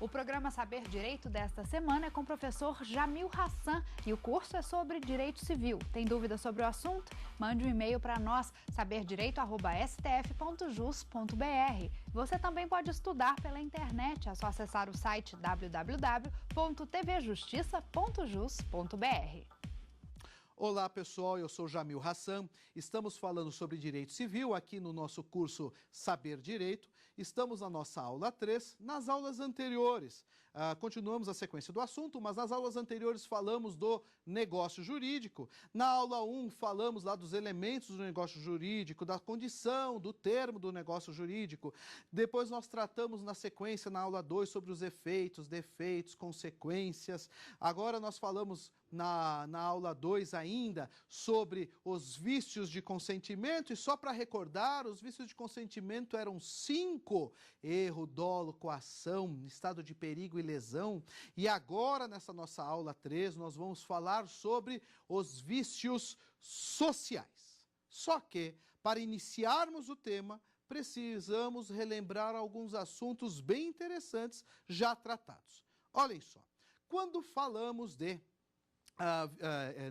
O programa Saber Direito desta semana é com o professor Jamil Hassan e o curso é sobre Direito Civil. Tem dúvida sobre o assunto? Mande um e-mail para nós, saberdireito@stf.jus.br. Você também pode estudar pela internet, é só acessar o site www.tvjustiça.jus.br. Olá pessoal, eu sou Jamil Hassan, estamos falando sobre Direito Civil aqui no nosso curso Saber Direito. Estamos na nossa aula 3, nas aulas anteriores. Continuamos a sequência do assunto, mas nas aulas anteriores falamos do negócio jurídico. Na aula 1 falamos lá dos elementos do negócio jurídico, da condição, do termo do negócio jurídico. Depois nós tratamos na sequência, na aula 2, sobre os efeitos, defeitos, consequências. Agora nós falamos na aula 2 ainda sobre os vícios de consentimento, e só para recordar, os vícios de consentimento eram 5: erro, dolo, coação, estado de perigo e lesão. E agora, nessa nossa aula 3, nós vamos falar sobre os vícios sociais. Só que, para iniciarmos o tema, precisamos relembrar alguns assuntos bem interessantes já tratados. Olhem só, quando falamos de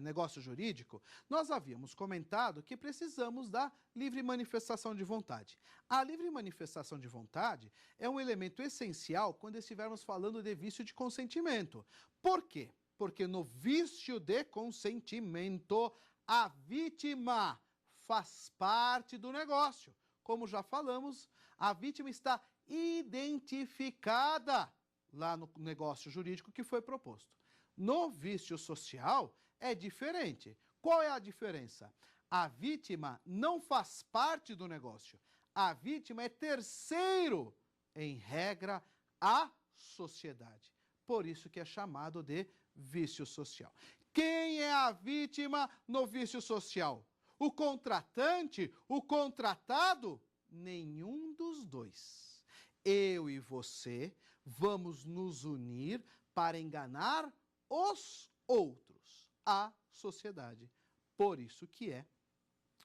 negócio jurídico, nós havíamos comentado que precisamos da livre manifestação de vontade. A livre manifestação de vontade é um elemento essencial quando estivermos falando de vício de consentimento. Por quê? Porque no vício de consentimento, a vítima faz parte do negócio. Como já falamos, a vítima está identificada lá no negócio jurídico que foi proposto. No vício social é diferente. Qual é a diferença? A vítima não faz parte do negócio. A vítima é terceiro, em regra, à sociedade. Por isso que é chamado de vício social. Quem é a vítima no vício social? O contratante? O contratado? Nenhum dos dois. Eu e você vamos nos unir para enganar os outros, a sociedade. Por isso que é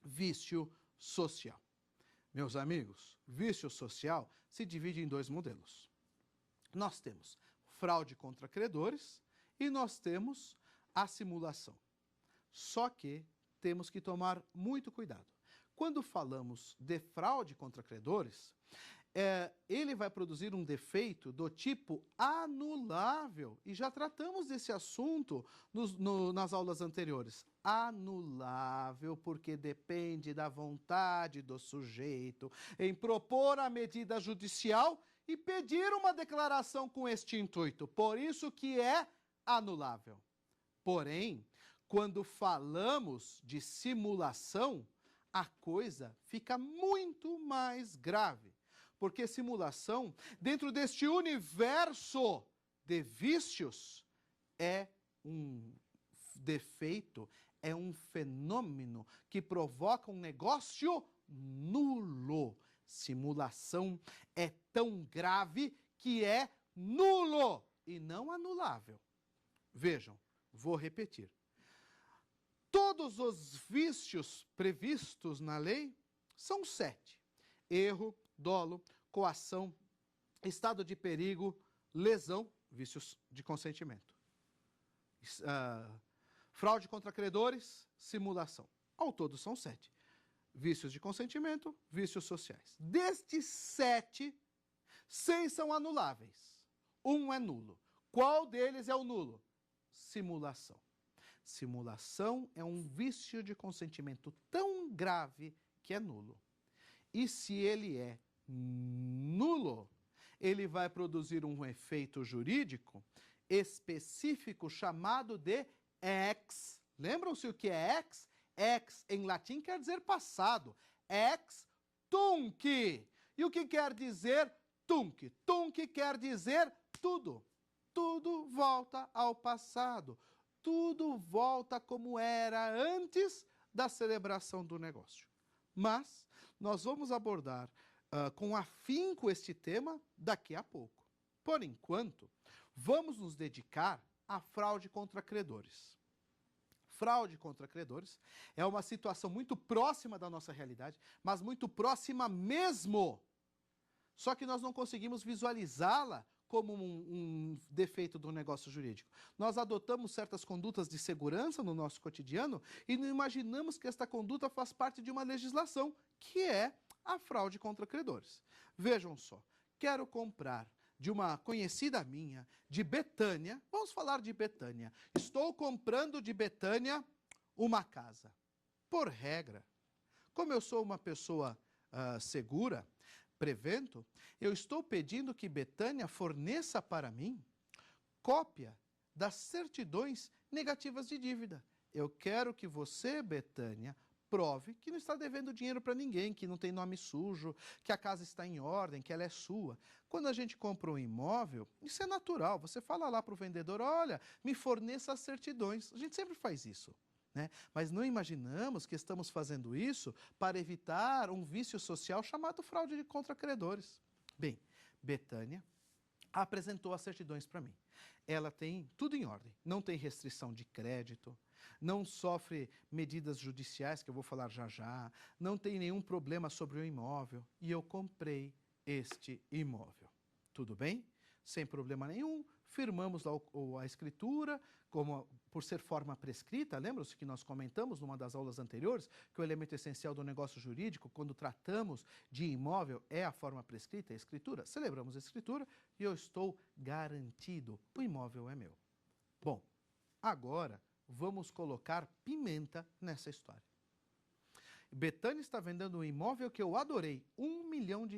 vício social. Meus amigos, vício social se divide em dois modelos. Nós temos fraude contra credores e nós temos a simulação. Só que temos que tomar muito cuidado. Quando falamos de fraude contra credores, ele vai produzir um defeito do tipo anulável. E já tratamos desse assunto nas aulas anteriores. Anulável porque depende da vontade do sujeito em propor a medida judicial e pedir uma declaração com este intuito. Por isso que é anulável. Porém, quando falamos de simulação, a coisa fica muito mais grave. Porque simulação, dentro deste universo de vícios, é um defeito, é um fenômeno que provoca um negócio nulo. Simulação é tão grave que é nulo e não anulável. Vejam, vou repetir. Todos os vícios previstos na lei são 7. Erro, dolo, coação, estado de perigo, lesão, vícios de consentimento. Fraude contra credores, simulação. Ao todo são 7. Vícios de consentimento, vícios sociais. Destes 7, 6 são anuláveis. 1 é nulo. Qual deles é o nulo? Simulação. Simulação é um vício de consentimento tão grave que é nulo. E se ele é nulo, ele vai produzir um efeito jurídico específico chamado de ex. Lembram-se o que é ex? Ex em latim quer dizer passado. Ex tunc. E o que quer dizer tunc? Tunc quer dizer tudo. Tudo volta ao passado. Tudo volta como era antes da celebração do negócio. Mas nós vamos abordar com afinco este tema daqui a pouco. Por enquanto, vamos nos dedicar à fraude contra credores. Fraude contra credores é uma situação muito próxima da nossa realidade, mas muito próxima mesmo. Só que nós não conseguimos visualizá-la como um defeito do negócio jurídico. Nós adotamos certas condutas de segurança no nosso cotidiano e não imaginamos que esta conduta faz parte de uma legislação, que é a fraude contra credores. Vejam só, quero comprar de uma conhecida minha, de Betânia, vamos falar de Betânia. Estou comprando de Betânia uma casa. Por regra, como eu sou uma pessoa segura, prevento, eu estou pedindo que Betânia forneça para mim cópia das certidões negativas de dívida. Eu quero que você, Betânia, prove que não está devendo dinheiro para ninguém, que não tem nome sujo, que a casa está em ordem, que ela é sua. Quando a gente compra um imóvel, isso é natural. Você fala lá para o vendedor, olha, me forneça as certidões. A gente sempre faz isso, né? Mas não imaginamos que estamos fazendo isso para evitar um vício social chamado fraude contra credores. Bem, Betânia apresentou as certidões para mim. Ela tem tudo em ordem, não tem restrição de crédito, não sofre medidas judiciais, que eu vou falar já já, não tem nenhum problema sobre o imóvel, e eu comprei este imóvel. Tudo bem? Sem problema nenhum, firmamos lá a escritura, por ser forma prescrita. Lembram-se que nós comentamos numa das aulas anteriores que o elemento essencial do negócio jurídico, quando tratamos de imóvel, é a forma prescrita, a escritura? Celebramos a escritura e eu estou garantido, o imóvel é meu. Bom, agora vamos colocar pimenta nessa história. Betânia está vendendo um imóvel que eu adorei, R$1 milhão.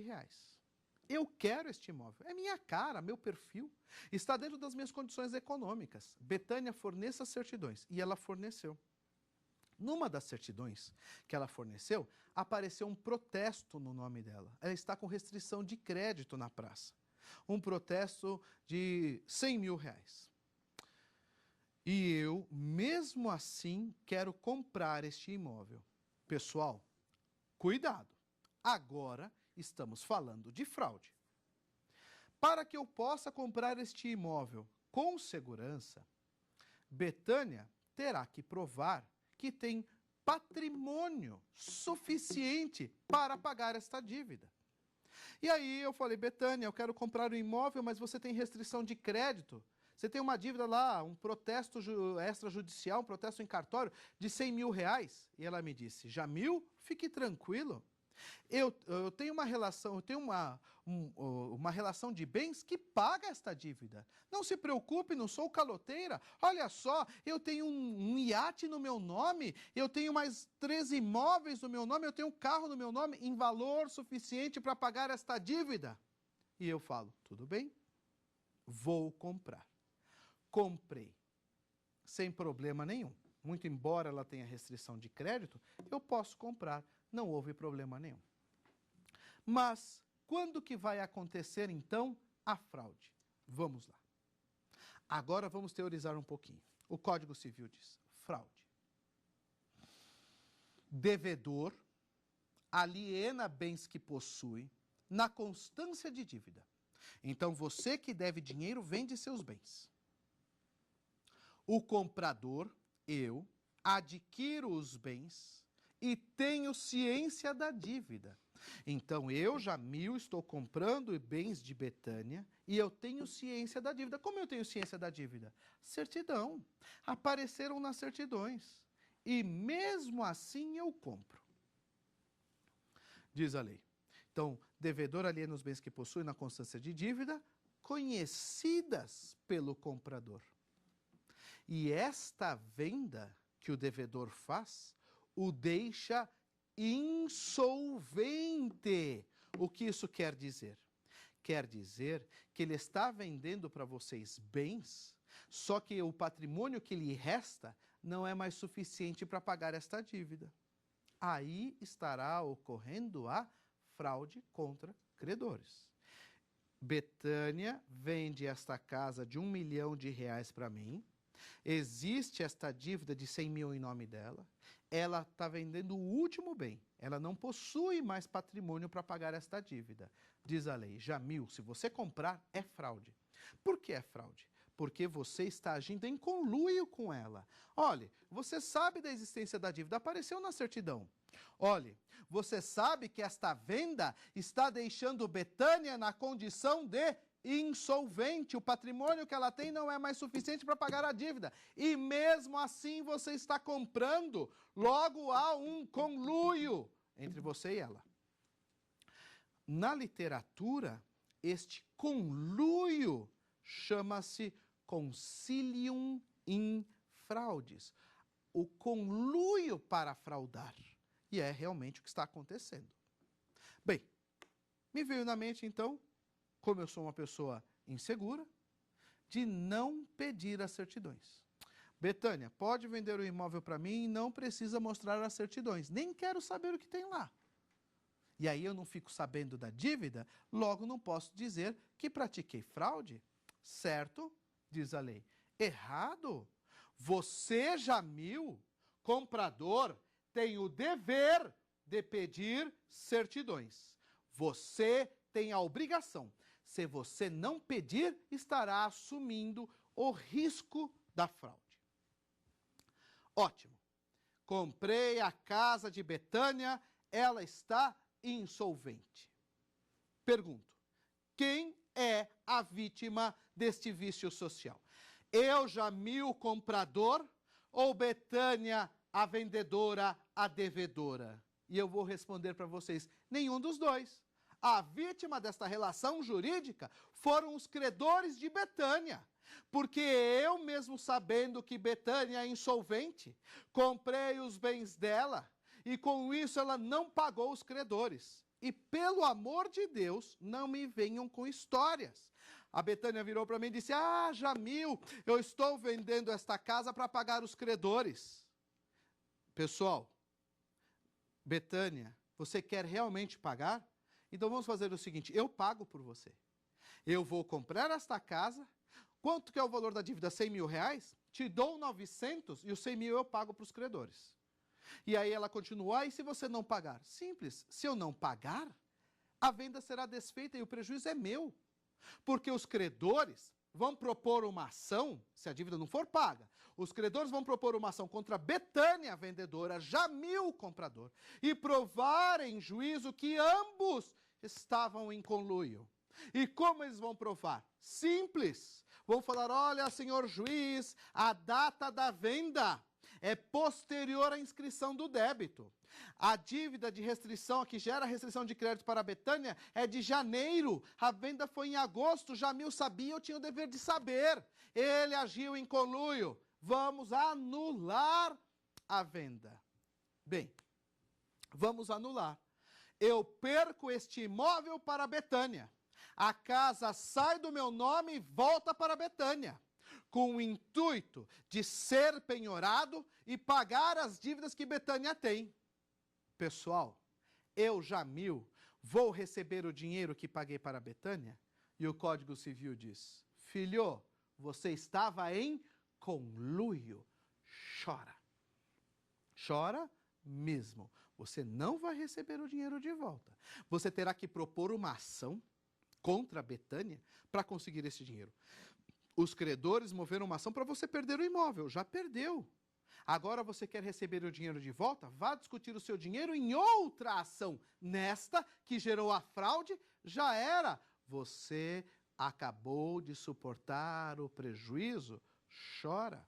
Eu quero este imóvel, é minha cara, meu perfil, está dentro das minhas condições econômicas. Betânia, forneça as certidões, e ela forneceu. Numa das certidões que ela forneceu, apareceu um protesto no nome dela. Ela está com restrição de crédito na praça. Um protesto de R$100 mil. E eu, mesmo assim, quero comprar este imóvel. Pessoal, cuidado. Agora estamos falando de fraude. Para que eu possa comprar este imóvel com segurança, Betânia terá que provar que tem patrimônio suficiente para pagar esta dívida. E aí eu falei, Betânia, eu quero comprar um imóvel, mas você tem restrição de crédito. Você tem uma dívida lá, um protesto extrajudicial, um protesto em cartório de R$100 mil. E ela me disse, Jamil, fique tranquilo. Eu tenho uma relação, uma relação de bens que paga esta dívida. Não se preocupe, não sou caloteira. Olha só, eu tenho um iate no meu nome, eu tenho mais 13 imóveis no meu nome, eu tenho um carro no meu nome em valor suficiente para pagar esta dívida. E eu falo, tudo bem, vou comprar. Comprei, sem problema nenhum. Muito embora ela tenha restrição de crédito, eu posso comprar. Não houve problema nenhum. Mas, quando que vai acontecer, então, a fraude? Vamos lá. Agora vamos teorizar um pouquinho. O Código Civil diz, fraude. Devedor aliena bens que possui na constância de dívida. Então, você que deve dinheiro, vende seus bens. O comprador, eu, adquiro os bens e tenho ciência da dívida. Então, eu, Jamil, estou comprando bens de Betânia e eu tenho ciência da dívida. Como eu tenho ciência da dívida? Certidão. Apareceram nas certidões. E mesmo assim eu compro. Diz a lei. Então, devedor aliena os bens que possui na constância de dívida, conhecidas pelo comprador. E esta venda que o devedor faz, o deixa insolvente. O que isso quer dizer? Quer dizer que ele está vendendo para vocês bens, só que o patrimônio que lhe resta não é mais suficiente para pagar esta dívida. Aí estará ocorrendo a fraude contra credores. Betânia vende esta casa de R$1 milhão para mim. Existe esta dívida de 100 mil em nome dela, ela está vendendo o último bem, ela não possui mais patrimônio para pagar esta dívida. Diz a lei, Jamil, se você comprar, é fraude. Por que é fraude? Porque você está agindo em conluio com ela. Olhe, você sabe da existência da dívida, apareceu na certidão. Olhe, você sabe que esta venda está deixando Betânia na condição de insolvente, o patrimônio que ela tem não é mais suficiente para pagar a dívida. E mesmo assim você está comprando, logo há um conluio entre você e ela. Na literatura, este conluio chama-se consilium in fraudes. O conluio para fraudar. E é realmente o que está acontecendo. Bem, me veio na mente então, como eu sou uma pessoa insegura, de não pedir as certidões. Betânia, pode vender o imóvel para mim e não precisa mostrar as certidões. Nem quero saber o que tem lá. E aí eu não fico sabendo da dívida, logo não posso dizer que pratiquei fraude. Certo, diz a lei. Errado. Você, Jamil, comprador, tem o dever de pedir certidões. Você tem a obrigação. Se você não pedir, estará assumindo o risco da fraude. Ótimo. Comprei a casa de Betânia, ela está insolvente. Pergunto, quem é a vítima deste vício social? Eu, Jamil, comprador, ou Betânia, a vendedora, a devedora? E eu vou responder para vocês, nenhum dos dois. A vítima desta relação jurídica foram os credores de Betânia. Porque eu mesmo sabendo que Betânia é insolvente, comprei os bens dela e com isso ela não pagou os credores. E pelo amor de Deus, não me venham com histórias. A Betânia virou para mim e disse, Jamil, eu estou vendendo esta casa para pagar os credores. Pessoal, Betânia, você quer realmente pagar? Então vamos fazer o seguinte, eu pago por você. Eu vou comprar esta casa, quanto que é o valor da dívida? 100 mil reais? Te dou 900 e os 100 mil eu pago para os credores. E aí ela continua, e se você não pagar? Simples, se eu não pagar, a venda será desfeita e o prejuízo é meu. Porque os credores vão propor uma ação, se a dívida não for paga, os credores vão propor uma ação contra Betânia, vendedora, Jamil, comprador, e provar em juízo que ambos estavam em conluio. E como eles vão provar? Simples. Vão falar, olha, senhor juiz, a data da venda é posterior à inscrição do débito. A dívida de restrição, que gera restrição de crédito para a Betânia, é de janeiro. A venda foi em agosto. Jamil sabia, eu tinha o dever de saber. Ele agiu em conluio. Vamos anular a venda. Bem, vamos anular. Eu perco este imóvel para a Betânia. A casa sai do meu nome e volta para a Betânia, com o intuito de ser penhorado e pagar as dívidas que Betânia tem. Pessoal, eu, Jamil, vou receber o dinheiro que paguei para a Betânia? E o Código Civil diz, filho, você estava em conluio. Chora. Chora mesmo. Você não vai receber o dinheiro de volta. Você terá que propor uma ação contra a Betânia para conseguir esse dinheiro. Os credores moveram uma ação para você perder o imóvel. Já perdeu. Agora você quer receber o dinheiro de volta? Vá discutir o seu dinheiro em outra ação. Nesta, que gerou a fraude, já era. Você acabou de suportar o prejuízo. Chora.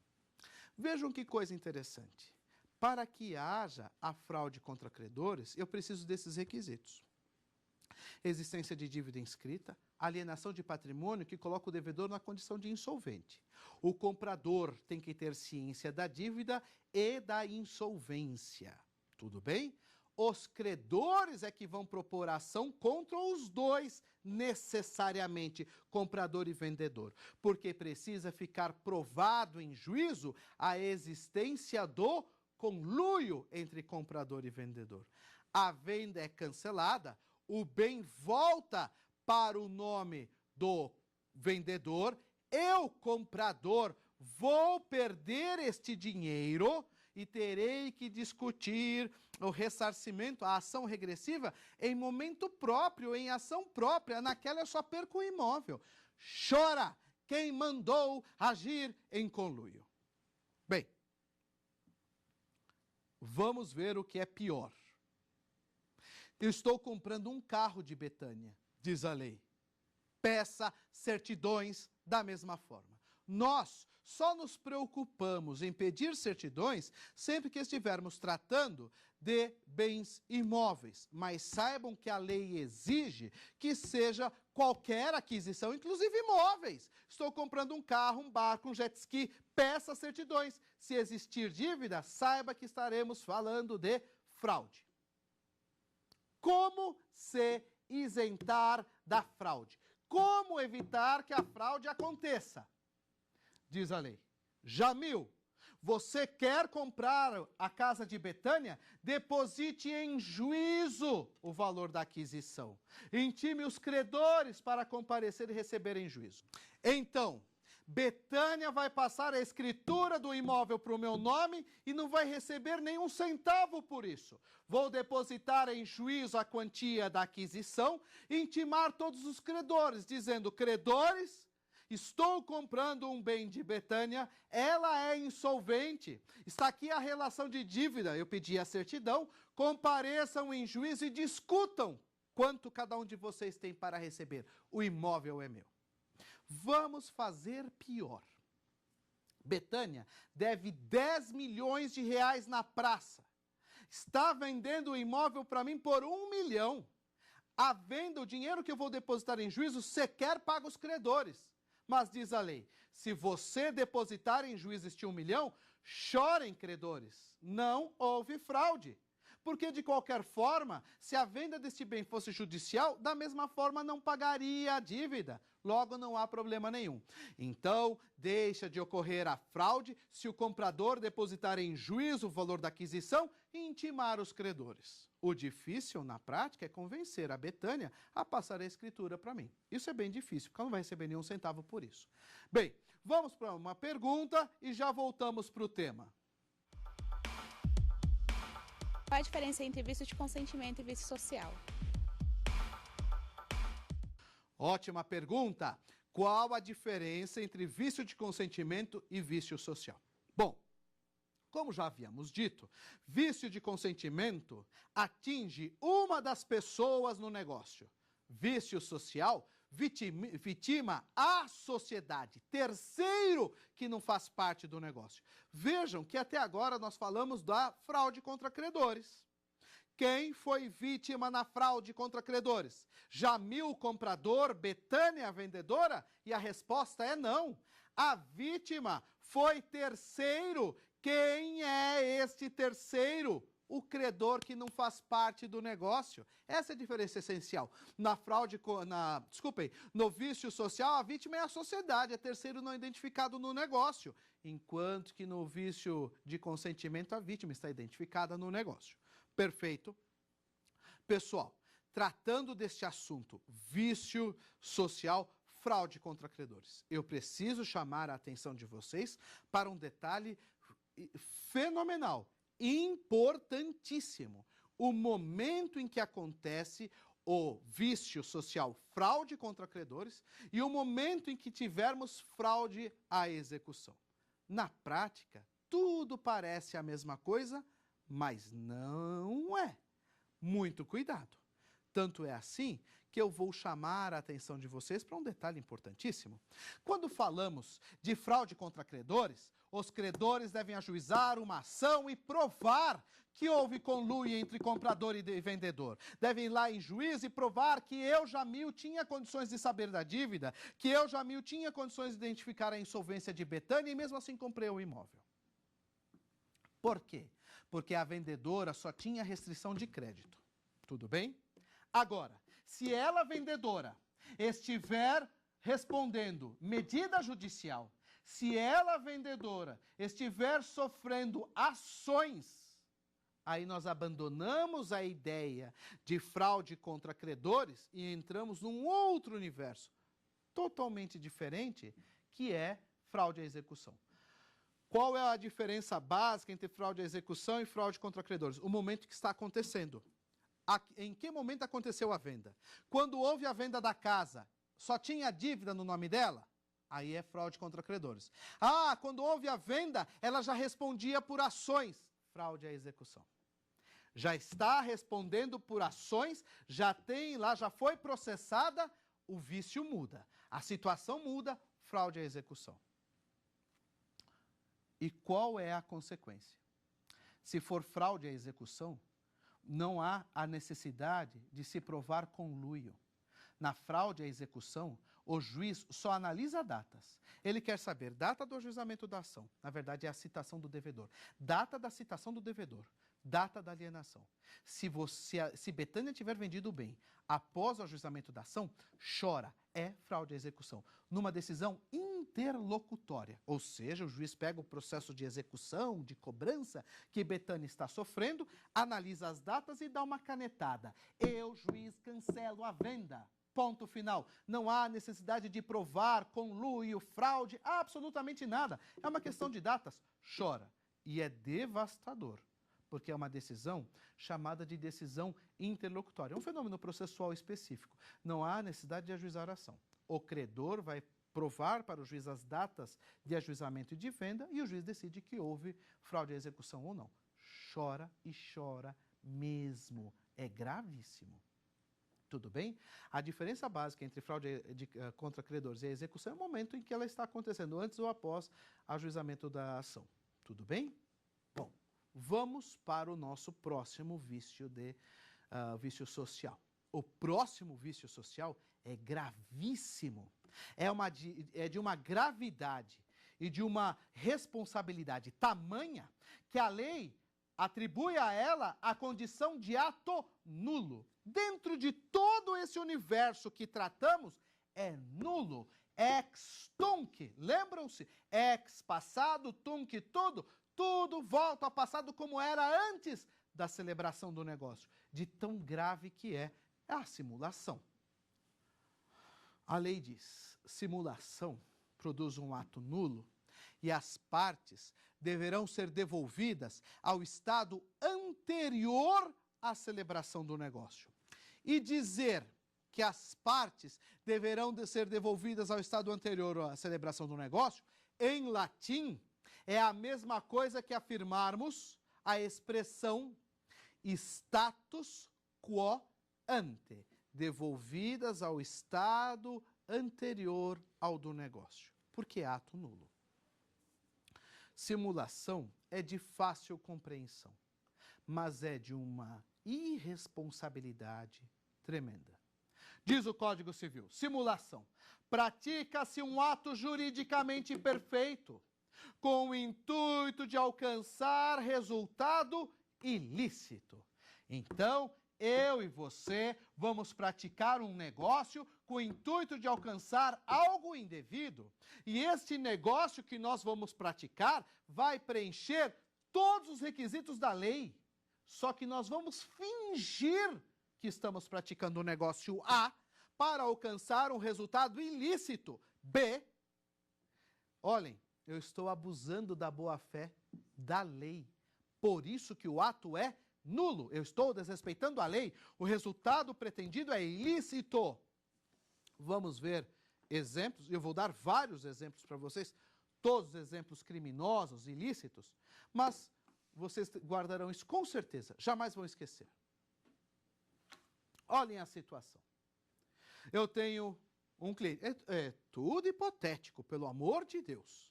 Vejam que coisa interessante. Para que haja a fraude contra credores, eu preciso desses requisitos. Existência de dívida inscrita, alienação de patrimônio que coloca o devedor na condição de insolvente. O comprador tem que ter ciência da dívida e da insolvência. Tudo bem? Os credores é que vão propor a ação contra os dois, necessariamente, comprador e vendedor, porque precisa ficar provado em juízo a existência do conluio entre comprador e vendedor. A venda é cancelada, o bem volta para o nome do vendedor, eu, comprador, vou perder este dinheiro e terei que discutir o ressarcimento, a ação regressiva, em momento próprio, em ação própria, naquela eu só perco o imóvel. Chora quem mandou agir em conluio. Bem, vamos ver o que é pior. Eu estou comprando um carro de Betânia, diz a lei. peça certidões da mesma forma. Nós só nos preocupamos em pedir certidões sempre que estivermos tratando de bens imóveis, mas saibam que a lei exige que seja qualquer aquisição, inclusive imóveis. Estou comprando um carro, um barco, um jet ski, peça certidões. Se existir dívida, saiba que estaremos falando de fraude. Como se isentar da fraude? Como evitar que a fraude aconteça? Diz a lei. Jamil, você quer comprar a casa de Betânia? Deposite em juízo o valor da aquisição. Intime os credores para comparecer e receber em juízo. Então, Betânia vai passar a escritura do imóvel para o meu nome e não vai receber nenhum centavo por isso. Vou depositar em juízo a quantia da aquisição e intimar todos os credores, dizendo, credores, estou comprando um bem de Betânia, ela é insolvente, está aqui a relação de dívida, eu pedi a certidão, compareçam em juízo e discutam quanto cada um de vocês tem para receber. O imóvel é meu. Vamos fazer pior. Betânia deve 10 milhões de reais na praça. Está vendendo o imóvel para mim por 1 milhão. A venda, o dinheiro que eu vou depositar em juízo, sequer paga os credores. Mas diz a lei, se você depositar em juízo este 1 milhão, chorem, credores. Não houve fraude. Porque, de qualquer forma, se a venda deste bem fosse judicial, da mesma forma não pagaria a dívida. Logo, não há problema nenhum. Então, deixa de ocorrer a fraude se o comprador depositar em juízo o valor da aquisição e intimar os credores. O difícil, na prática, é convencer a Betânia a passar a escritura para mim. Isso é bem difícil, porque ela não vai receber nenhum centavo por isso. Bem, vamos para uma pergunta e já voltamos para o tema. Qual a diferença entre vício de consentimento e vício social? Ótima pergunta. Qual a diferença entre vício de consentimento e vício social? Bom, como já havíamos dito, vício de consentimento atinge uma das pessoas no negócio. Vício social vitima a sociedade, terceiro que não faz parte do negócio. Vejam que até agora nós falamos da fraude contra credores. Quem foi vítima na fraude contra credores? Jamil, comprador, Betânia, vendedora? E a resposta é não. A vítima foi terceiro. Quem é este terceiro? O credor que não faz parte do negócio. Essa é a diferença essencial. No vício social, a vítima é a sociedade, é terceiro não identificado no negócio. Enquanto que no vício de consentimento, a vítima está identificada no negócio. Perfeito. Pessoal, tratando deste assunto, vício social, fraude contra credores, eu preciso chamar a atenção de vocês para um detalhe fenomenal, importantíssimo. O momento em que acontece o vício social, fraude contra credores, e o momento em que tivermos fraude à execução. Na prática, tudo parece a mesma coisa, mas não é. Muito cuidado. Tanto é assim que eu vou chamar a atenção de vocês para um detalhe importantíssimo. Quando falamos de fraude contra credores, os credores devem ajuizar uma ação e provar que houve conluio entre comprador e vendedor. Devem ir lá em juízo e provar que eu, Jamil, tinha condições de saber da dívida, que eu, Jamil, tinha condições de identificar a insolvência de Betânia e mesmo assim comprei o imóvel. Por quê? Porque a vendedora só tinha restrição de crédito. Tudo bem? Agora, se ela, vendedora, estiver respondendo medida judicial, se ela, vendedora, estiver sofrendo ações, aí nós abandonamos a ideia de fraude contra credores e entramos num outro universo totalmente diferente, que é fraude à execução. Qual é a diferença básica entre fraude à execução e fraude contra credores? O momento que está acontecendo. Em que momento aconteceu a venda? Quando houve a venda da casa, só tinha dívida no nome dela? Aí é fraude contra credores. Ah, quando houve a venda, ela já respondia por ações. Fraude à execução. Já está respondendo por ações, já tem lá, já foi processada, o vício muda, a situação muda, fraude à execução. E qual é a consequência? Se for fraude à execução, não há a necessidade de se provar conluio. Na fraude à execução, o juiz só analisa datas. Ele quer saber data do ajuizamento da ação. Na verdade, é a citação do devedor. Data da citação do devedor. Data da alienação. Se Betânia tiver vendido o bem após o ajuizamento da ação, chora. É fraude à execução. Numa decisão interlocutória. Ou seja, o juiz pega o processo de execução, de cobrança que Betânia está sofrendo, analisa as datas e dá uma canetada. Eu, juiz, cancelo a venda. Ponto final. Não há necessidade de provar conluio, fraude, absolutamente nada. É uma questão de datas. Chora. E é devastador, porque é uma decisão chamada de decisão interlocutória. É um fenômeno processual específico. Não há necessidade de ajuizar a ação. O credor vai provar para o juiz as datas de ajuizamento e de venda e o juiz decide que houve fraude à execução ou não. Chora e chora mesmo. É gravíssimo. Tudo bem? A diferença básica entre fraude contra credores e a execução é o momento em que ela está acontecendo, antes ou após ajuizamento da ação. Tudo bem? Bom, vamos para o nosso próximo vício vício social. O próximo vício social é gravíssimo. É de uma gravidade e de uma responsabilidade tamanha que a lei atribui a ela a condição de ato nulo. Dentro de todo esse universo que tratamos, é nulo, ex tunc. Lembram-se? Ex passado, tunc tudo. Tudo volta ao passado como era antes da celebração do negócio. De tão grave que é a simulação. A lei diz, simulação produz um ato nulo e as partes deverão ser devolvidas ao estado anterior à celebração do negócio. E dizer que as partes deverão ser devolvidas ao estado anterior à celebração do negócio, em latim, é a mesma coisa que afirmarmos a expressão status quo ante, devolvidas ao estado anterior ao do negócio. Porque é ato nulo. Simulação é de fácil compreensão, mas é de uma irresponsabilidade tremenda. Diz o Código Civil, simulação. Pratica-se um ato juridicamente perfeito, com o intuito de alcançar resultado ilícito. Então, eu e você vamos praticar um negócio com o intuito de alcançar algo indevido. E este negócio que nós vamos praticar vai preencher todos os requisitos da lei. Só que nós vamos fingir que estamos praticando o negócio A para alcançar um resultado ilícito B. Olhem, eu estou abusando da boa-fé da lei. Por isso que o ato é nulo. Eu estou desrespeitando a lei. O resultado pretendido é ilícito. Vamos ver exemplos. Eu vou dar vários exemplos para vocês. Todos exemplos criminosos, ilícitos. Mas vocês guardarão isso com certeza. Jamais vão esquecer. Olhem a situação. Eu tenho um cliente. É tudo hipotético, pelo amor de Deus.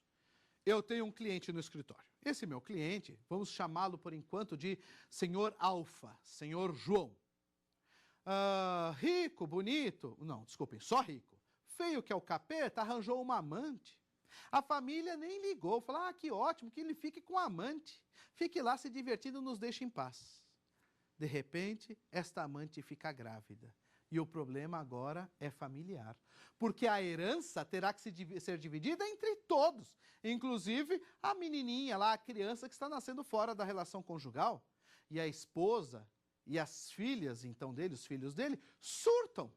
Eu tenho um cliente no escritório. Esse meu cliente, vamos chamá-lo por enquanto de senhor Alfa, senhor João. Rico, bonito, não, desculpem, só rico. Feio que é o capeta, arranjou uma amante. A família nem ligou, falou, que ótimo, que ele fique com a amante. Fique lá se divertindo, nos deixe em paz. De repente, esta amante fica grávida. E o problema agora é familiar. Porque a herança terá que ser dividida entre todos. Inclusive a menininha lá, a criança que está nascendo fora da relação conjugal. E a esposa e as filhas, então, dele, os filhos dele, surtam.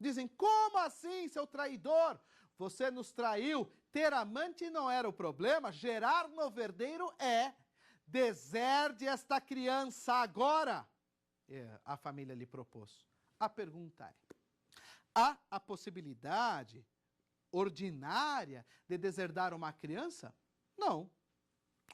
Dizem, como assim, seu traidor? Você nos traiu. Ter amante não era o problema. Gerar no verdeiro é. Deserde esta criança agora. A família lhe propôs. A pergunta é, há a possibilidade ordinária de deserdar uma criança? Não.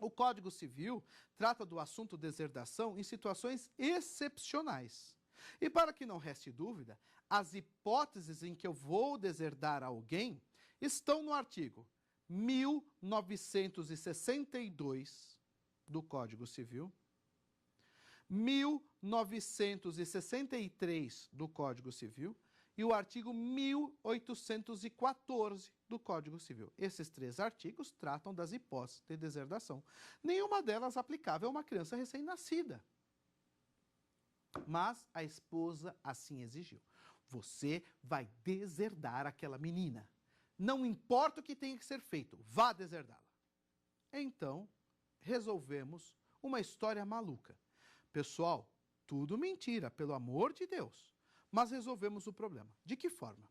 O Código Civil trata do assunto deserdação em situações excepcionais. E para que não reste dúvida, as hipóteses em que eu vou deserdar alguém estão no artigo 1962 do Código Civil, 1963 do Código Civil e o artigo 1814 do Código Civil. Esses 3 artigos tratam das hipóteses de deserdação. Nenhuma delas aplicável a uma criança recém-nascida. Mas a esposa assim exigiu. Você vai deserdar aquela menina. Não importa o que tenha que ser feito, vá deserdá-la. Então, resolvemos uma história maluca. Pessoal, tudo mentira, pelo amor de Deus. Mas resolvemos o problema. De que forma?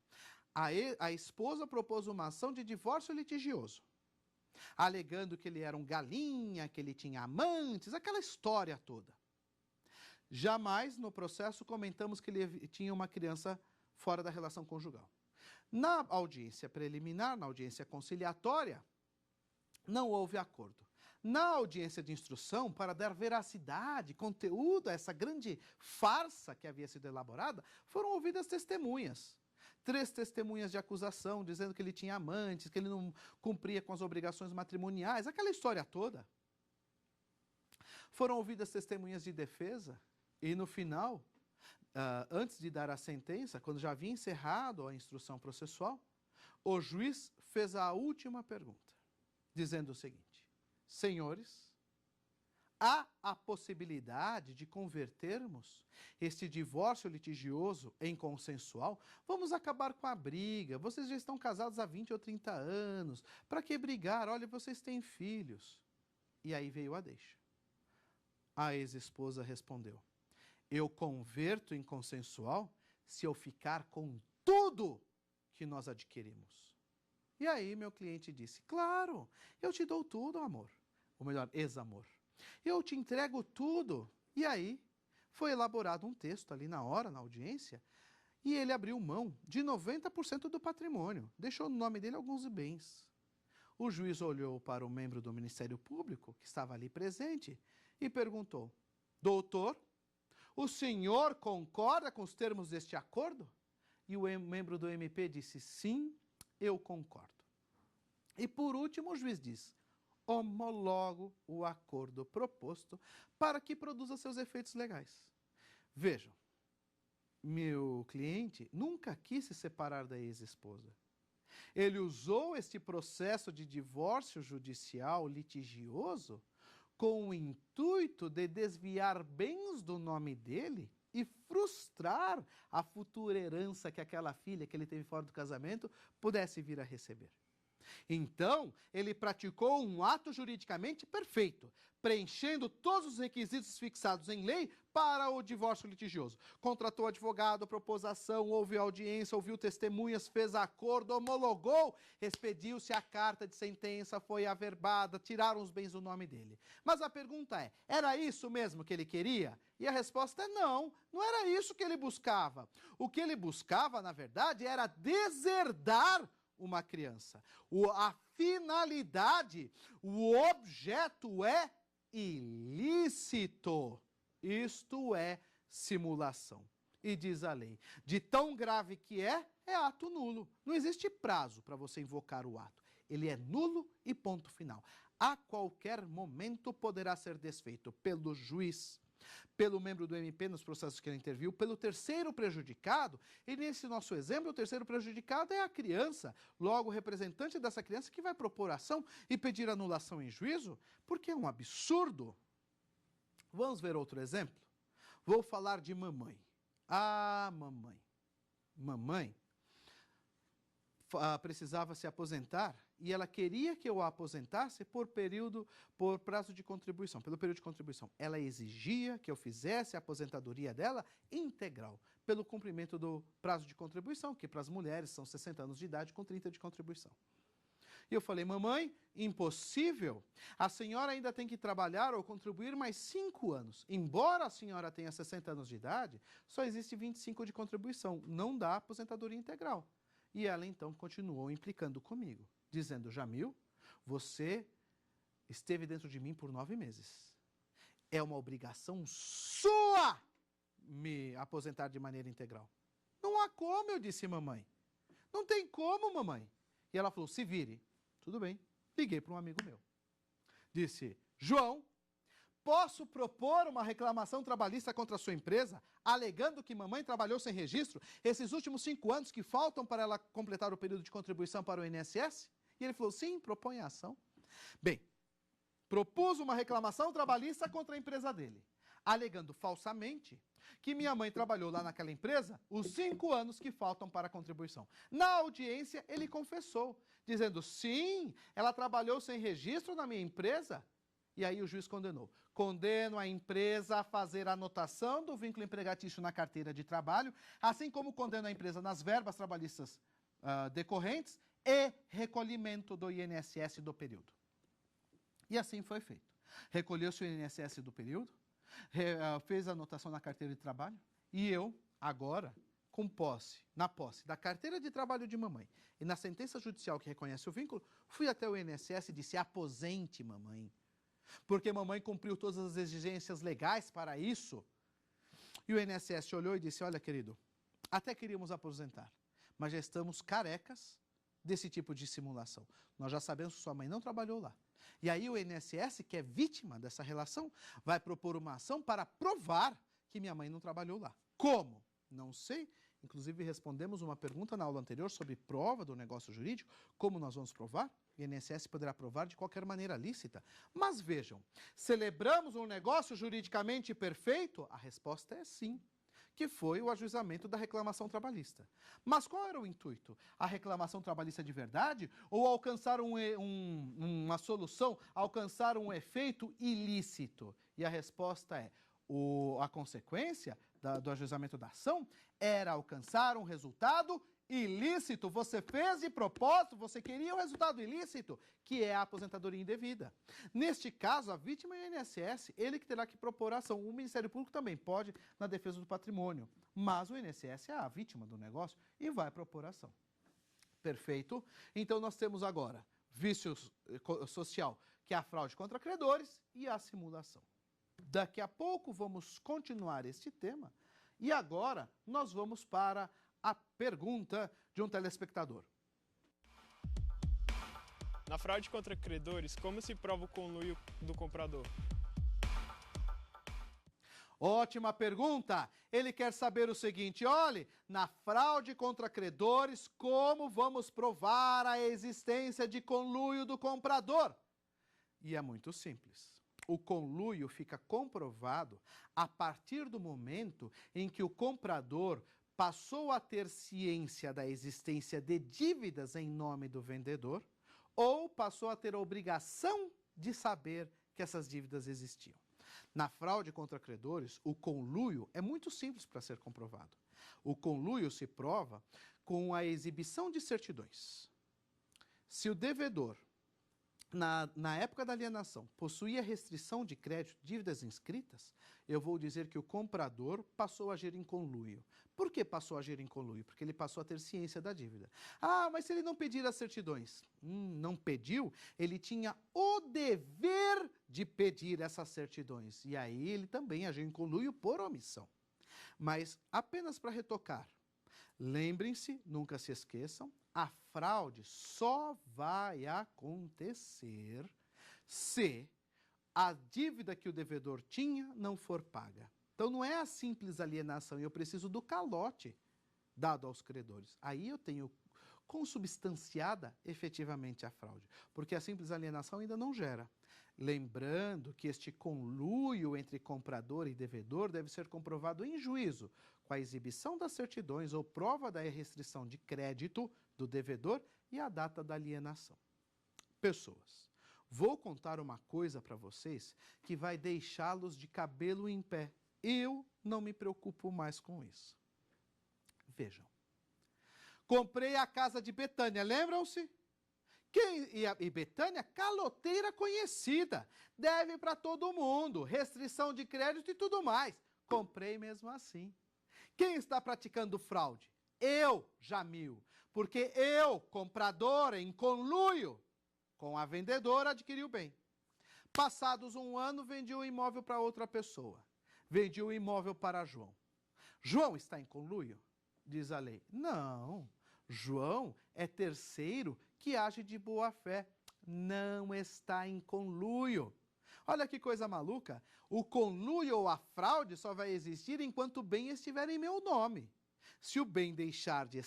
A esposa propôs uma ação de divórcio litigioso, alegando que ele era um galinha, que ele tinha amantes, aquela história toda. Jamais no processo comentamos que ele tinha uma criança fora da relação conjugal. Na audiência preliminar, na audiência conciliatória, não houve acordo. Na audiência de instrução, para dar veracidade, conteúdo a essa grande farsa que havia sido elaborada, foram ouvidas testemunhas. 3 testemunhas de acusação, dizendo que ele tinha amantes, que ele não cumpria com as obrigações matrimoniais, aquela história toda. Foram ouvidas testemunhas de defesa e, no final, antes de dar a sentença, quando já havia encerrado a instrução processual, o juiz fez a última pergunta, dizendo o seguinte: senhores, há a possibilidade de convertermos este divórcio litigioso em consensual? Vamos acabar com a briga, vocês já estão casados há 20 ou 30 anos, para que brigar? Olha, vocês têm filhos. E aí veio a deixa. A ex-esposa respondeu: eu converto em consensual se eu ficar com tudo que nós adquirimos. E aí meu cliente disse: claro, eu te dou tudo, amor. Ou melhor, ex-amor. Eu te entrego tudo. E aí foi elaborado um texto ali na hora, na audiência, e ele abriu mão de 90% do patrimônio. Deixou no nome dele alguns bens. O juiz olhou para o membro do Ministério Público, que estava ali presente, e perguntou: doutor, o senhor concorda com os termos deste acordo? E o membro do MP disse: sim, eu concordo. E por último o juiz diz: homologo o acordo proposto para que produza seus efeitos legais. Vejam, meu cliente nunca quis se separar da ex-esposa. Ele usou este processo de divórcio judicial litigioso com o intuito de desviar bens do nome dele e frustrar a futura herança que aquela filha que ele teve fora do casamento pudesse vir a receber. Então, ele praticou um ato juridicamente perfeito, preenchendo todos os requisitos fixados em lei para o divórcio litigioso. Contratou advogado, propôs ação, houve audiência, ouviu testemunhas, fez acordo, homologou, expediu-se a carta de sentença, foi averbada, tiraram os bens do nome dele. Mas a pergunta é: era isso mesmo que ele queria? E a resposta é não, não era isso que ele buscava. O que ele buscava, na verdade, era deserdar uma criança. A finalidade, o objeto é ilícito. Isto é simulação. E diz a lei, de tão grave que é ato nulo. Não existe prazo para você invocar o ato. Ele é nulo e ponto final. A qualquer momento poderá ser desfeito pelo juiz, pelo membro do MP nos processos que ele interviu, pelo terceiro prejudicado, e nesse nosso exemplo, o terceiro prejudicado é a criança, logo o representante dessa criança que vai propor ação e pedir anulação em juízo, porque é um absurdo. Vamos ver outro exemplo? Vou falar de mamãe. Ah, mamãe. Mamãe precisava se aposentar e ela queria que eu a aposentasse por prazo de contribuição, pelo período de contribuição. Ela exigia que eu fizesse a aposentadoria dela integral, pelo cumprimento do prazo de contribuição, que para as mulheres são 60 anos de idade com 30 de contribuição. E eu falei: mamãe, impossível. A senhora ainda tem que trabalhar ou contribuir mais 5 anos. Embora a senhora tenha 60 anos de idade, só existe 25 de contribuição. Não dá aposentadoria integral. E ela então continuou implicando comigo, dizendo: Jamil, você esteve dentro de mim por 9 meses. É uma obrigação sua me aposentar de maneira integral. Não há como, eu disse, mamãe. Não tem como, mamãe. E ela falou, se vire. Tudo bem. Liguei para um amigo meu. Disse, João, posso propor uma reclamação trabalhista contra a sua empresa, alegando que mamãe trabalhou sem registro esses últimos 5 anos que faltam para ela completar o período de contribuição para o INSS? E ele falou, sim, propõe a ação. Bem, propus uma reclamação trabalhista contra a empresa dele, alegando falsamente que minha mãe trabalhou lá naquela empresa os 5 anos que faltam para a contribuição. Na audiência, ele confessou, dizendo, sim, ela trabalhou sem registro na minha empresa. E aí o juiz condenou. Condeno a empresa a fazer a anotação do vínculo empregatício na carteira de trabalho, assim como condeno a empresa nas verbas trabalhistas decorrentes e recolhimento do INSS do período. E assim foi feito. Recolheu-se o INSS do período, fez a anotação na carteira de trabalho e eu, agora, na posse da carteira de trabalho de mamãe e na sentença judicial que reconhece o vínculo, fui até o INSS e disse, aposente mamãe. Porque mamãe cumpriu todas as exigências legais para isso. E o INSS olhou e disse, olha, querido, até queríamos aposentar, mas já estamos carecas desse tipo de simulação. Nós já sabemos que sua mãe não trabalhou lá. E aí o INSS, que é vítima dessa relação, vai propor uma ação para provar que minha mãe não trabalhou lá. Como? Não sei. Inclusive, respondemos uma pergunta na aula anterior sobre prova do negócio jurídico. Como nós vamos provar? O INSS poderá provar de qualquer maneira lícita. Mas vejam, celebramos um negócio juridicamente perfeito? A resposta é sim, que foi o ajuizamento da reclamação trabalhista. Mas qual era o intuito? A reclamação trabalhista de verdade? Ou alcançar uma solução, alcançar um efeito ilícito? E a resposta é, a consequência do ajuizamento da ação era alcançar um resultado ilícito. Você fez de propósito, você queria um resultado ilícito, que é a aposentadoria indevida. Neste caso, a vítima é o INSS, ele que terá que propor a ação. O Ministério Público também pode na defesa do patrimônio, mas o INSS é a vítima do negócio e vai propor a ação. Perfeito? Então nós temos agora vício social, que é a fraude contra credores, e a simulação. Daqui a pouco vamos continuar este tema e agora nós vamos para a pergunta de um telespectador. Na fraude contra credores, como se prova o conluio do comprador? Ótima pergunta! Ele quer saber o seguinte, olhe, na fraude contra credores, como vamos provar a existência de conluio do comprador? E é muito simples. O conluio fica comprovado a partir do momento em que o comprador passou a ter ciência da existência de dívidas em nome do vendedor ou passou a ter a obrigação de saber que essas dívidas existiam. Na fraude contra credores, o conluio é muito simples para ser comprovado. O conluio se prova com a exibição de certidões. Se o devedor, na época da alienação, possuía restrição de crédito, dívidas inscritas, eu vou dizer que o comprador passou a agir em conluio. Por que passou a agir em conluio? Porque ele passou a ter ciência da dívida. Ah, mas se ele não pedir as certidões? Não pediu, ele tinha o dever de pedir essas certidões. E aí ele também agiu em conluio por omissão. Mas apenas para retocar, lembrem-se, nunca se esqueçam, a fraude só vai acontecer se a dívida que o devedor tinha não for paga. Então não é a simples alienação, eu preciso do calote dado aos credores. Aí eu tenho consubstanciada efetivamente a fraude, porque a simples alienação ainda não gera. Lembrando que este conluio entre comprador e devedor deve ser comprovado em juízo, com a exibição das certidões ou prova da restrição de crédito do devedor e a data da alienação. Pessoas, vou contar uma coisa para vocês que vai deixá-los de cabelo em pé. Eu não me preocupo mais com isso. Vejam. Comprei a casa de Betânia, lembram-se? E Betânia, caloteira conhecida, deve para todo mundo, restrição de crédito e tudo mais. Comprei mesmo assim. Quem está praticando fraude? Eu, Jamil, porque eu, comprador, em conluio com a vendedora, adquiri o bem. Passados 1 ano, vendi o imóvel para outra pessoa. Vendi o imóvel para João. João está em conluio? Diz a lei. Não, João é terceiro que age de boa fé. Não está em conluio. Olha que coisa maluca. O conluio ou a fraude só vai existir enquanto o bem estiver em meu nome. Se o bem deixar de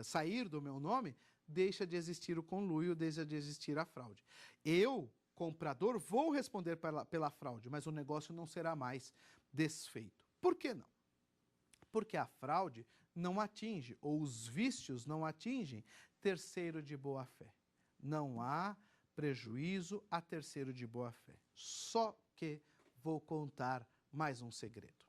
sair do meu nome, deixa de existir o conluio, deixa de existir a fraude. Eu, comprador, vou responder pela fraude, mas o negócio não será mais desfeito. Por que não? Porque a fraude não atinge, ou os vícios não atingem, terceiro de boa fé. Não há prejuízo a terceiro de boa fé. Só que vou contar mais um segredo.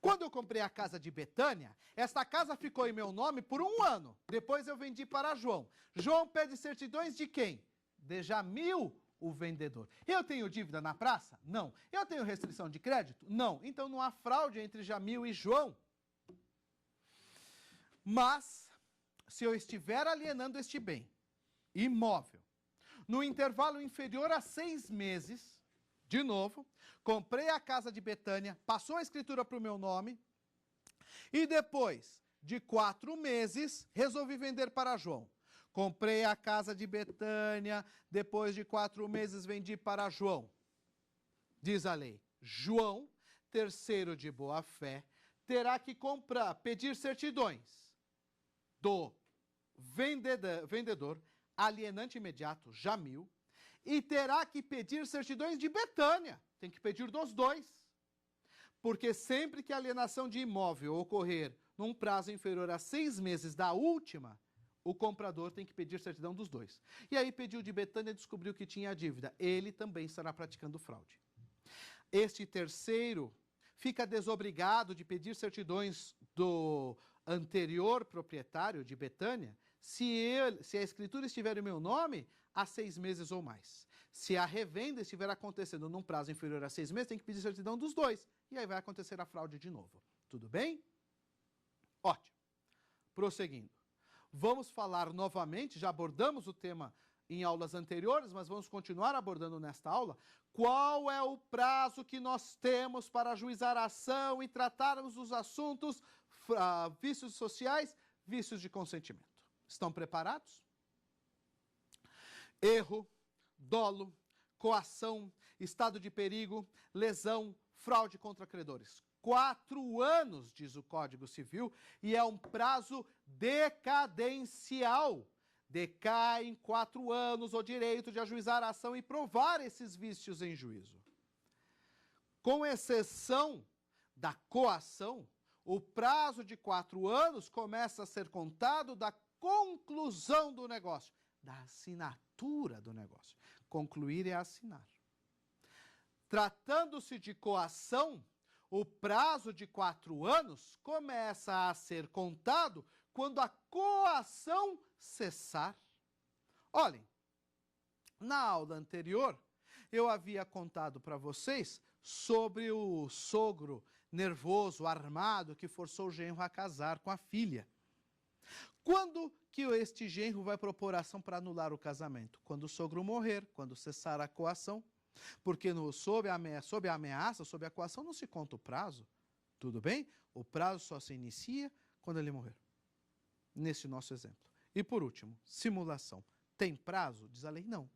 Quando eu comprei a casa de Betânia, esta casa ficou em meu nome por 1 ano. Depois eu vendi para João. João pede certidões de quem? De Jamil, o vendedor. Eu tenho dívida na praça? Não. Eu tenho restrição de crédito? Não. Então não há fraude entre Jamil e João. Mas, se eu estiver alienando este bem imóvel, no intervalo inferior a 6 meses, de novo, comprei a casa de Betânia, passou a escritura para o meu nome, e depois de 4 meses, resolvi vender para João. Comprei a casa de Betânia, depois de 4 meses vendi para João. Diz a lei, João, terceiro de boa fé, terá que pedir certidões do vendedor, alienante imediato, Jamil, e terá que pedir certidões de Betânia. Tem que pedir dos dois. Porque sempre que a alienação de imóvel ocorrer num prazo inferior a 6 meses da última, o comprador tem que pedir certidão dos dois. E aí pediu de Betânia e descobriu que tinha dívida. Ele também estará praticando fraude. Este terceiro fica desobrigado de pedir certidões do anterior proprietário de Betânia, se a escritura estiver em meu nome, há 6 meses ou mais. Se a revenda estiver acontecendo num prazo inferior a 6 meses, tem que pedir certidão dos dois. E aí vai acontecer a fraude de novo. Tudo bem? Ótimo. Prosseguindo. Vamos falar novamente, já abordamos o tema em aulas anteriores, mas vamos continuar abordando nesta aula. Qual é o prazo que nós temos para ajuizar a ação e tratarmos os assuntos vícios sociais, vícios de consentimento? Estão preparados? Erro, dolo, coação, estado de perigo, lesão, fraude contra credores. 4 anos, diz o Código Civil, e é um prazo decadencial. Decai em 4 anos o direito de ajuizar a ação e provar esses vícios em juízo. Com exceção da coação, o prazo de 4 anos começa a ser contado da conclusão do negócio, da assinatura do negócio. Concluir é assinar. Tratando-se de coação, o prazo de 4 anos começa a ser contado quando a coação cessar. Olhem, na aula anterior, eu havia contado para vocês sobre o sogro nervoso, armado, que forçou o genro a casar com a filha. Quando que este genro vai propor ação para anular o casamento? Quando o sogro morrer, quando cessar a coação. Porque sob a ameaça, sob a coação, não se conta o prazo. Tudo bem? O prazo só se inicia quando ele morrer. Nesse nosso exemplo. E por último, simulação. Tem prazo? Diz a lei, não.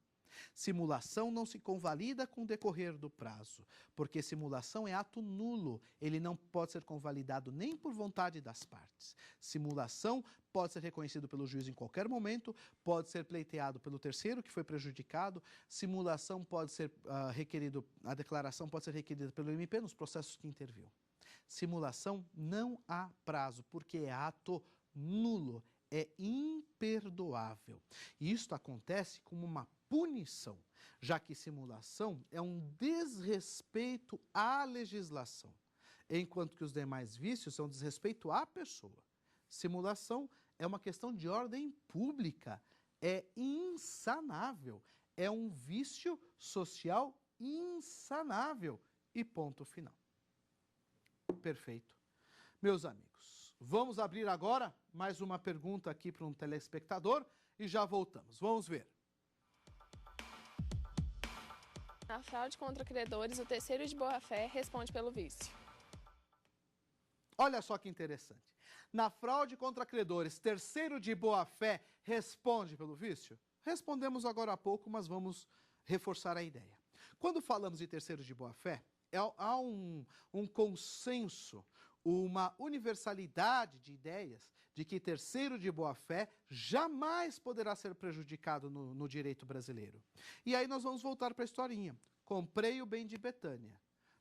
Simulação não se convalida com o decorrer do prazo, porque simulação é ato nulo, ele não pode ser convalidado nem por vontade das partes. Simulação pode ser reconhecido pelo juiz em qualquer momento, pode ser pleiteado pelo terceiro que foi prejudicado, simulação pode ser a declaração pode ser requerida pelo MP nos processos que interviu. Simulação não há prazo, porque é ato nulo, é imperdoável. E isto acontece como uma punição, já que simulação é um desrespeito à legislação, enquanto que os demais vícios são desrespeito à pessoa. Simulação é uma questão de ordem pública, é insanável, é um vício social insanável e ponto final. Perfeito. Meus amigos, vamos abrir agora mais uma pergunta aqui para um telespectador e já voltamos. Vamos ver. Na fraude contra credores, o terceiro de boa-fé responde pelo vício. Olha só que interessante. Na fraude contra credores, terceiro de boa-fé responde pelo vício? Respondemos agora há pouco, mas vamos reforçar a ideia. Quando falamos de terceiro de boa-fé, há um consenso, uma universalidade de ideias de que terceiro de boa-fé jamais poderá ser prejudicado no direito brasileiro. E aí nós vamos voltar para a historinha. Comprei o bem de Betânia.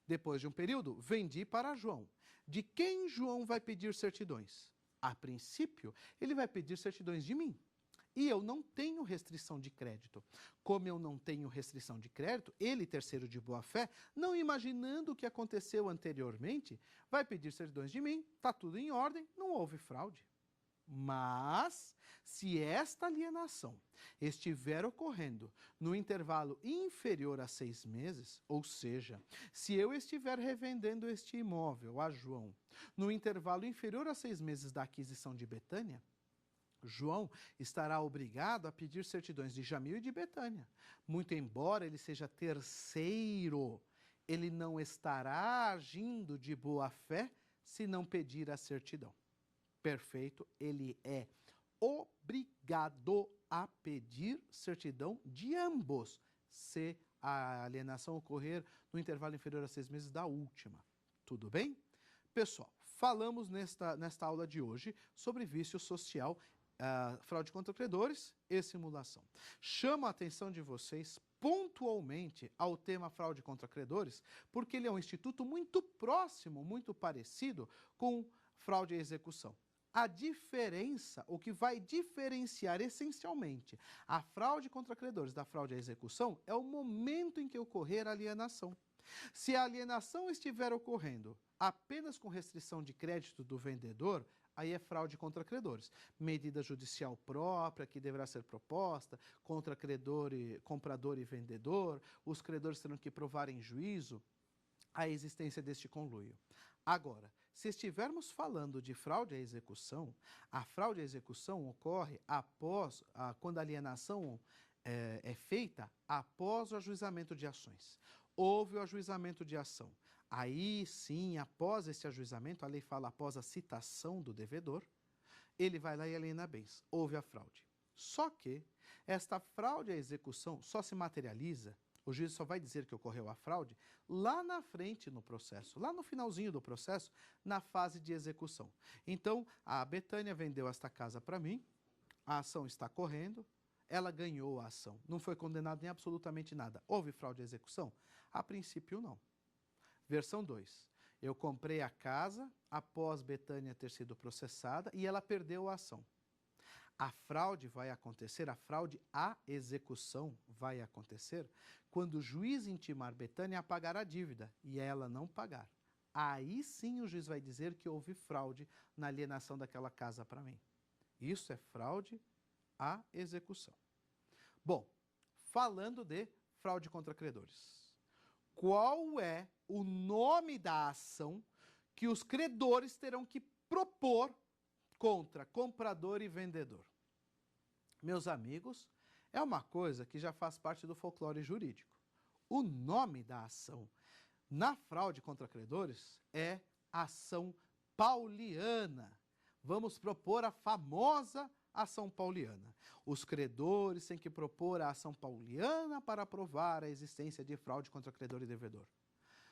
Depois de um período, vendi para João. De quem João vai pedir certidões? A princípio, ele vai pedir certidões de mim. E eu não tenho restrição de crédito. Como eu não tenho restrição de crédito, ele, terceiro de boa-fé, não imaginando o que aconteceu anteriormente, vai pedir certidões de mim, está tudo em ordem, não houve fraude. Mas, se esta alienação estiver ocorrendo no intervalo inferior a 6 meses, ou seja, se eu estiver revendendo este imóvel a João no intervalo inferior a 6 meses da aquisição de Betânia, João estará obrigado a pedir certidões de Jamil e de Betânia. Muito embora ele seja terceiro, ele não estará agindo de boa-fé se não pedir a certidão. Perfeito, ele é obrigado a pedir certidão de ambos, se a alienação ocorrer no intervalo inferior a 6 meses da última. Tudo bem? Pessoal, falamos nesta aula de hoje sobre vício social, fraude contra credores e simulação. Chamo a atenção de vocês pontualmente ao tema fraude contra credores, porque ele é um instituto muito próximo, muito parecido com fraude à execução. A diferença, o que vai diferenciar essencialmente a fraude contra credores da fraude à execução é o momento em que ocorrer a alienação. Se a alienação estiver ocorrendo apenas com restrição de crédito do vendedor, aí é fraude contra credores. Medida judicial própria que deverá ser proposta contra comprador e vendedor, os credores terão que provar em juízo a existência deste conluio. Agora, se estivermos falando de fraude à execução, a fraude à execução ocorre quando a alienação é feita após o ajuizamento de ações. Houve o ajuizamento de ação. Aí sim, após esse ajuizamento, a lei fala após a citação do devedor, ele vai lá e aliena bens. Houve a fraude. Só que esta fraude à execução só se materializa, o juiz só vai dizer que ocorreu a fraude lá na frente no processo, lá no finalzinho do processo, na fase de execução. Então, a Betânia vendeu esta casa para mim, a ação está correndo, ela ganhou a ação, não foi condenada em absolutamente nada. Houve fraude à execução? A princípio, não. Versão 2. Eu comprei a casa após Betânia ter sido processada e ela perdeu a ação. A fraude vai acontecer, a fraude à execução vai acontecer quando o juiz intimar Betânia a pagar a dívida e ela não pagar. Aí sim o juiz vai dizer que houve fraude na alienação daquela casa para mim. Isso é fraude à execução. Bom, falando de fraude contra credores. Qual é o nome da ação que os credores terão que propor contra comprador e vendedor? Meus amigos, é uma coisa que já faz parte do folclore jurídico. O nome da ação na fraude contra credores é ação pauliana. Vamos propor a famosa ação pauliana. Os credores têm que propor a ação pauliana para provar a existência de fraude contra credor e devedor.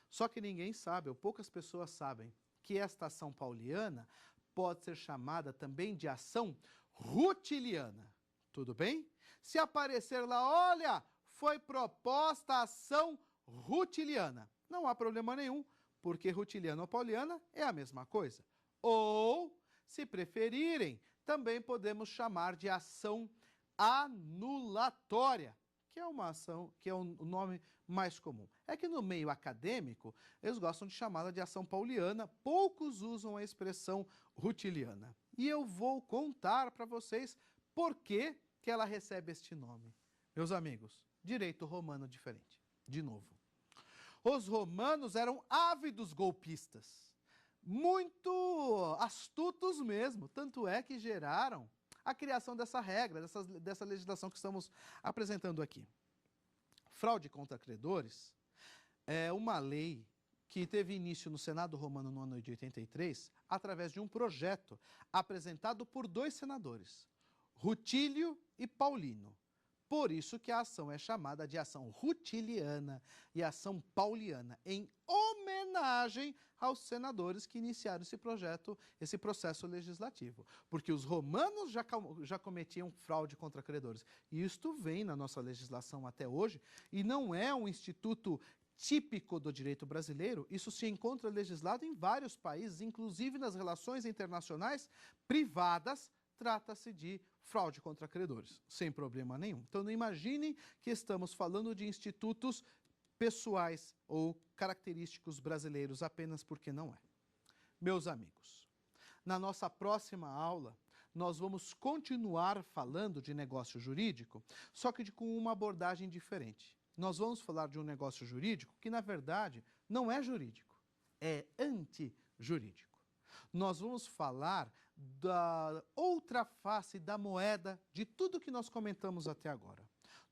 Só que ninguém sabe, ou poucas pessoas sabem, que esta ação pauliana pode ser chamada também de ação rutiliana. Tudo bem? Se aparecer lá, olha, foi proposta a ação rutiliana. Não há problema nenhum, porque rutiliana ou pauliana é a mesma coisa. Ou, se preferirem, também podemos chamar de ação anulatória, que é uma ação, que é o nome mais comum. É que no meio acadêmico, eles gostam de chamá-la de ação pauliana, poucos usam a expressão rutiliana. E eu vou contar para vocês por que ela recebe este nome. Meus amigos, direito romano diferente. De novo. Os romanos eram ávidos golpistas. Muito astutos mesmo, tanto é que geraram a criação dessa regra, dessa legislação que estamos apresentando aqui. Fraude contra credores é uma lei que teve início no Senado Romano no ano de 83, através de um projeto apresentado por 2 senadores, Rutílio e Paulino. Por isso que a ação é chamada de ação rutiliana e ação pauliana, em homenagem aos senadores que iniciaram esse processo legislativo. Porque os romanos já cometiam fraude contra credores. E isto vem na nossa legislação até hoje, e não é um instituto típico do direito brasileiro. Isso se encontra legislado em vários países, inclusive nas relações internacionais privadas. Trata-se de fraude contra credores, sem problema nenhum. Então não imaginem que estamos falando de institutos pessoais ou característicos brasileiros apenas porque não é. Meus amigos, na nossa próxima aula, nós vamos continuar falando de negócio jurídico, só que com uma abordagem diferente. Nós vamos falar de um negócio jurídico que, na verdade, não é jurídico, é antijurídico. Nós vamos falar da outra face da moeda de tudo que nós comentamos até agora.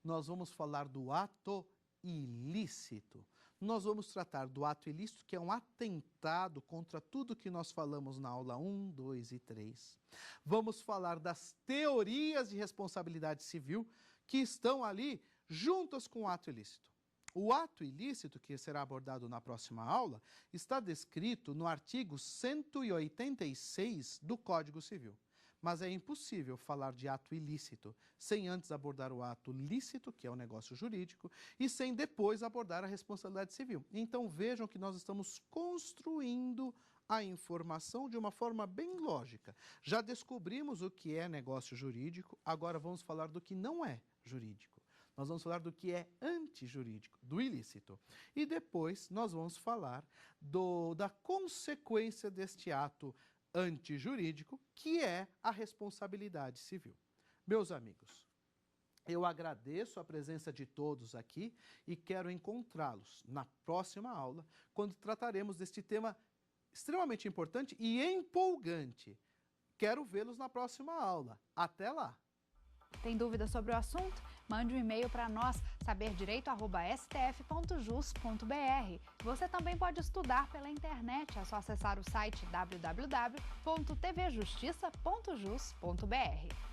Nós vamos falar do ato ilícito. Nós vamos tratar do ato ilícito, que é um atentado contra tudo que nós falamos na aula 1, 2 e 3. Vamos falar das teorias de responsabilidade civil que estão ali juntas com o ato ilícito. O ato ilícito, que será abordado na próxima aula, está descrito no artigo 186 do Código Civil. Mas é impossível falar de ato ilícito sem antes abordar o ato lícito, que é o negócio jurídico, e sem depois abordar a responsabilidade civil. Então vejam que nós estamos construindo a informação de uma forma bem lógica. Já descobrimos o que é negócio jurídico, agora vamos falar do que não é jurídico. Nós vamos falar do que é antijurídico, do ilícito. E depois nós vamos falar da consequência deste ato antijurídico, que é a responsabilidade civil. Meus amigos, eu agradeço a presença de todos aqui e quero encontrá-los na próxima aula, quando trataremos deste tema extremamente importante e empolgante. Quero vê-los na próxima aula. Até lá! Tem dúvida sobre o assunto? Mande um e-mail para nós, saberdireito@stf.jus.br. Você também pode estudar pela internet, é só acessar o site www.tvjustiça.jus.br.